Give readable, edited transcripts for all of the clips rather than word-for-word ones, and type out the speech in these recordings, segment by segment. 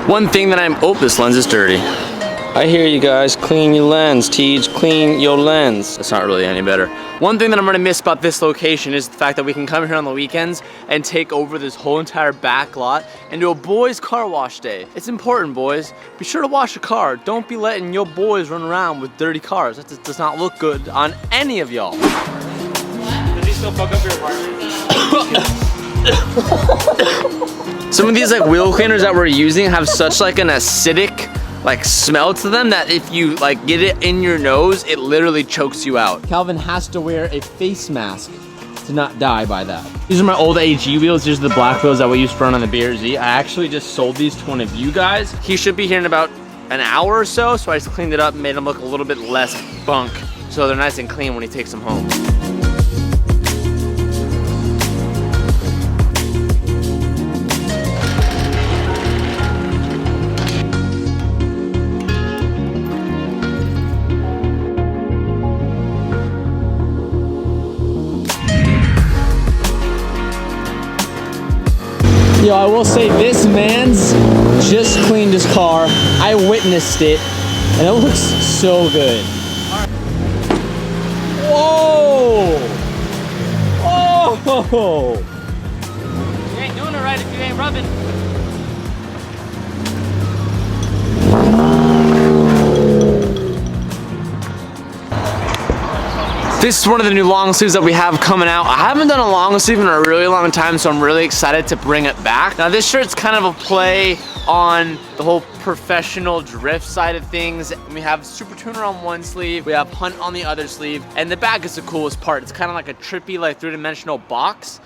One thing that oh, this lens is dirty. I hear you guys, clean your lens, Teej, clean your lens. That's not really any better. One thing that I'm gonna miss about this location is the fact that we can come here on the weekends and take over this whole entire back lot and do a boys car wash day. It's important, boys. Be sure to wash your car. Don't be letting your boys run around with dirty cars. That does not look good on any of y'all. Does he still fuck up your apartment? Some of these like wheel cleaners that we're using have such like an acidic like smell to them that if you like get it in your nose, it literally chokes you out. Calvin has to wear a face mask to not die by that. These are my old AG wheels. These are the black wheels that we used to run on the BRZ. I actually just sold these to one of you guys. He should be here in about an hour or so, so I just cleaned it up and made them look a little bit less bunk, so they're nice and clean when he takes them home. Yo, I will say this man's just cleaned his car. I witnessed it, and it looks so good. Whoa! Whoa! You ain't doing it right if you ain't rubbing. This is one of the new long sleeves that we have coming out. I haven't done a long sleeve in a really long time, so I'm really excited to bring it back. Now this shirt's kind of a play on the whole professional drift side of things. We have Super Tuner on one sleeve, we have Hunt on the other sleeve, and the back is the coolest part. It's kind of like a trippy, like three-dimensional box.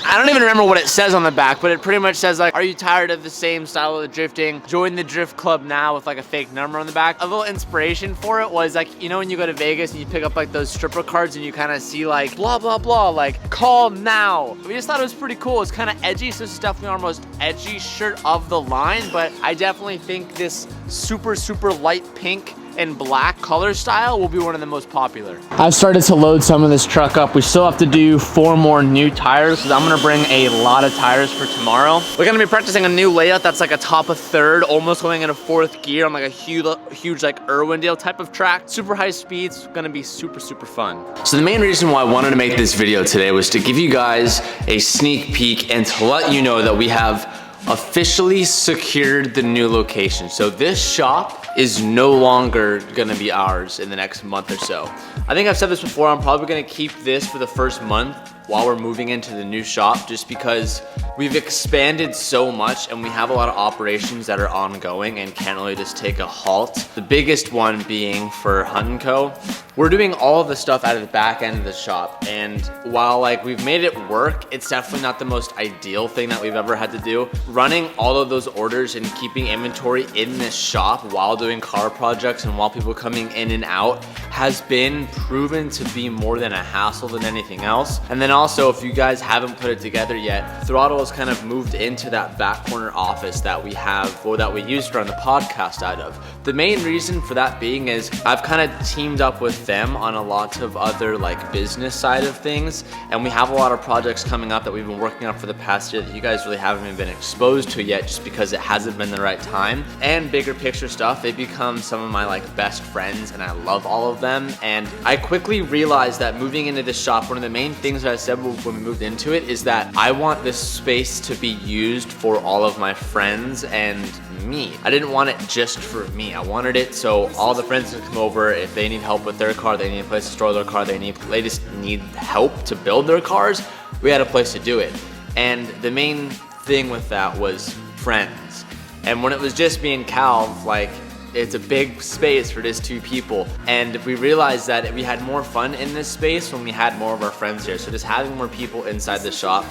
I don't even remember what it says on the back, but it pretty much says like, are you tired of the same style of drifting? Join the drift club now, with like a fake number on the back. A little inspiration for it was like, you know when you go to Vegas and you pick up like those stripper cards and you kind of see like blah, blah, blah, like call now. We just thought it was pretty cool. It's kind of edgy, so it's definitely our most edgy shirt of the line, but I definitely think this super, super light pink and black color style will be one of the most popular. I've started to load some of this truck up. We still have to do 4 more new tires, because I'm gonna bring a lot of tires for tomorrow. We're gonna be practicing a new layout that's like a top of third, almost going into 4th gear on like a huge like Irwindale type of track. Super high speeds, gonna be super, super fun. So the main reason why I wanted to make this video today was to give you guys a sneak peek and to let you know that we have officially secured the new location. So this shop is no longer gonna be ours in the next month or so. I think I've said this before, I'm probably gonna keep this for the first month while we're moving into the new shop, just because we've expanded so much and we have a lot of operations that are ongoing and can't really just take a halt. The biggest one being for Hunt & Co. We're doing all of the stuff out of the back end of the shop, and while like we've made it work, it's definitely not the most ideal thing that we've ever had to do. Running all of those orders and keeping inventory in this shop while doing car projects and while people coming in and out has been proven to be more than a hassle than anything else. And then also, if you guys haven't put it together yet, Throttle has kind of moved into that back corner office that we have, or that we used to run the podcast out of. The main reason for that being is I've kind of teamed up with them on a lot of other like business side of things, and we have a lot of projects coming up that we've been working on for the past year that you guys really haven't even been exposed to yet, just because it hasn't been the right time. And bigger picture stuff, they become some of my like best friends, and I love all of them. And I quickly realized that moving into this shop, one of the main things that I said when we moved into it is that I want this space to be used for all of my friends and me. I didn't want it just for me. I wanted it so all the friends can come over. If they need help with their car, they need a place to store their car, they just need help to build their cars, we had a place to do it. And the main thing with that was friends. And when it was just me and Cal, like, it's a big space for just 2 people, and we realized that we had more fun in this space when we had more of our friends here. So just having more people inside the shop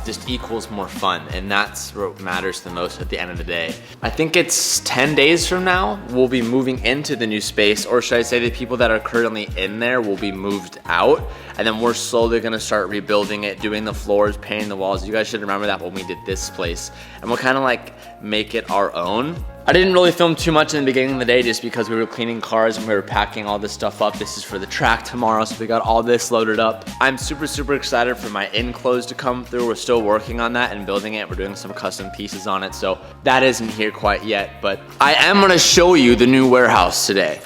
just equals more fun, and that's what matters the most at the end of the day. I think it's 10 days from now we'll be moving into the new space, or should I say the people that are currently in there will be moved out, and then we're slowly gonna start rebuilding it, doing the floors, painting the walls. You guys should remember that when we did this place, and we'll kind of like make it our own. I didn't really film too much in the beginning of the day just because we were cleaning cars and we were packing all this stuff up. This is for the track tomorrow, so we got all this loaded up. I'm super excited for my enclosed to come through. We're still working on that and building it. We're doing some custom pieces on it, so that isn't here quite yet, but I am gonna show you the new warehouse today.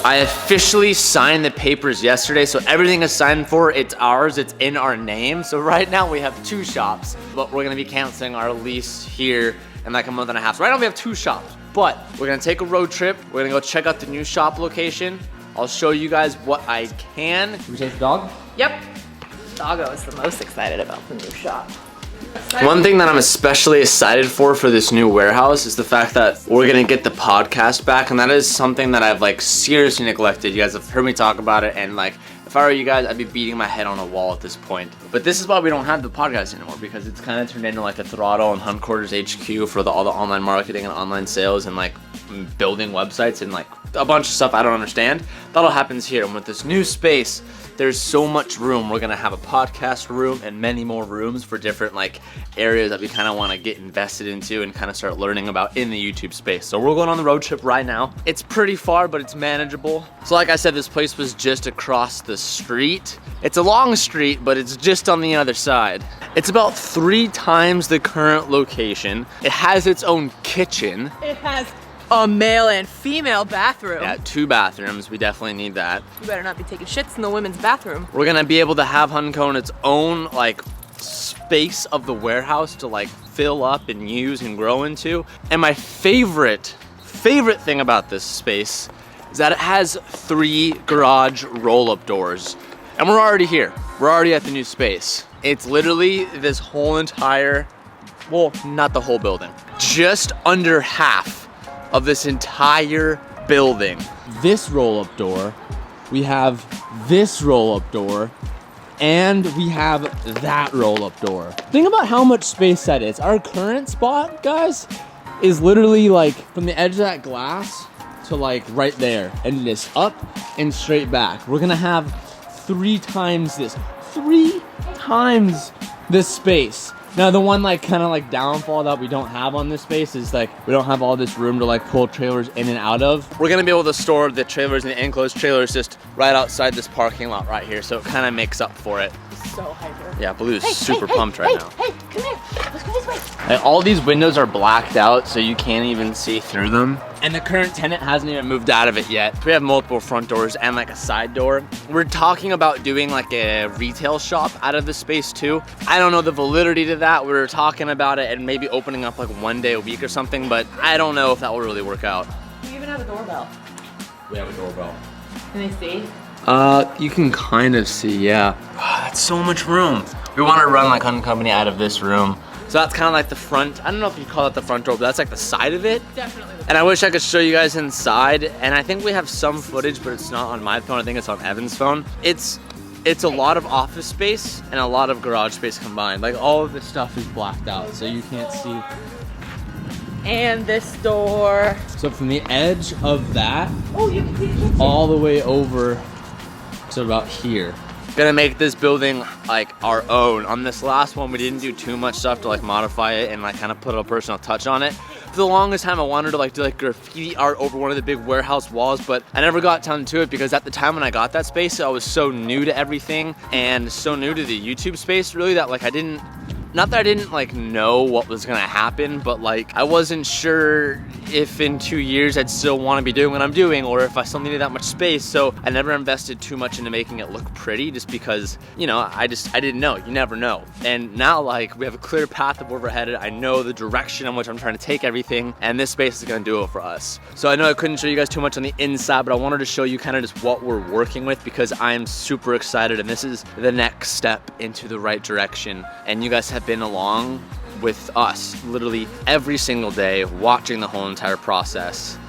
I officially signed the papers yesterday, so everything is signed for. It's ours, it's in our name. So right now we have 2 shops, but we're gonna be canceling our lease here in like a month and a half. So right now we have 2 shops. But we're gonna take a road trip. We're gonna go check out the new shop location. I'll show you guys what I can. Can we take the dog? Yep. Doggo is the most excited about the new shop. One thing that I'm especially excited for this new warehouse is the fact that we're gonna get the podcast back, and that is something that I've like seriously neglected. You guys have heard me talk about it, and like, if I were you guys, I'd be beating my head on a wall at this point. But this is why we don't have the podcast anymore, because it's kind of turned into like a throttle and Hunt Quarters HQ for all the online marketing and online sales and like building websites and like a bunch of stuff I don't understand. That all happens here. And with this new space, there's so much room. We're gonna have a podcast room and many more rooms for different like areas that we kind of want to get invested into and kind of start learning about in the YouTube space. So we're going on the road trip right now. It's pretty far, but it's manageable. So like I said, this place was just across the street. It's a long street, but it's just on the other side. It's about 3 times the current location. It has its own kitchen. It has a male and female bathroom. Yeah, 2 bathrooms. We definitely need that. You better not be taking shits in the women's bathroom. We're gonna be able to have Hunco its own like space of the warehouse to like fill up and use and grow into. And my favorite thing about this space is that it has 3 garage roll-up doors. And we're already here. We're already at the new space. It's literally this whole entire, well, not the whole building, just under half of this entire building. This roll-up door, we have this roll-up door, and we have that roll-up door. Think about how much space that is. Our current spot, guys, is literally like from the edge of that glass to like right there, and it is up and straight back. We're gonna have 3 times this space. Now the one like kind of like downfall that we don't have on this space is like we don't have all this room to like pull trailers in and out of. We're gonna be able to store the trailers and the enclosed trailers just right outside this parking lot right here, so it kind of makes up for it. So hyper. Yeah, Blue's super pumped right now. Hey, come here. Let's go this way. And all these windows are blacked out, so you can't even see through them. And the current tenant hasn't even moved out of it yet. We have multiple front doors and like a side door. We're talking about doing like a retail shop out of the space too. I don't know the validity to that. We were talking about it and maybe opening up like 1 day a week or something, but I don't know if that will really work out. We even have a doorbell. We have a doorbell. Can they see? You can kind of see, yeah. That's so much room. We want to run like Hunt Company out of this room. So that's kind of like the front. I don't know if you call it the front door, but that's like the side of it. Definitely. And I wish I could show you guys inside. And I think we have some footage, but it's not on my phone. I think it's on Evan's phone. It's a lot of office space and a lot of garage space combined. Like all of this stuff is blacked out, so you can't see. And this door. So from the edge of that, Oh, you can see the kitchen. all the way over to about here. Gonna make this building like our own. On this last one, we didn't do too much stuff to like modify it and like kind of put a personal touch on it. For the longest time, I wanted to like do like graffiti art over one of the big warehouse walls, but I never got down to it because at the time when I got that space, I was so new to everything and so new to the YouTube space really that like I didn't like know what was gonna happen, but like I wasn't sure if in 2 years I'd still want to be doing what I'm doing or if I still needed that much space. So I never invested too much into making it look pretty just because, you know, I didn't know. You never know. And now like we have a clear path of where we're headed. I know the direction in which I'm trying to take everything, and this space is gonna do it for us. So I know I couldn't show you guys too much on the inside, but I wanted to show you kind of just what we're working with because I'm super excited and this is the next step into the right direction. And you guys have been along with us literally every single day watching the whole entire process,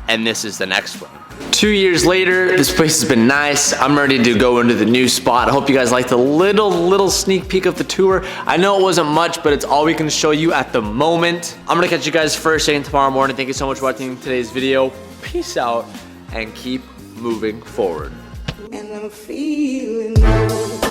and this is the next one. 2 years later, this place has been nice. I'm ready to go into the new spot. I hope you guys liked the little sneak peek of the tour. I know it wasn't much, but it's all we can show you at the moment. I'm gonna catch you guys first thing tomorrow morning. Thank you so much for watching today's video. Peace out and keep moving forward. And I'm feeling good.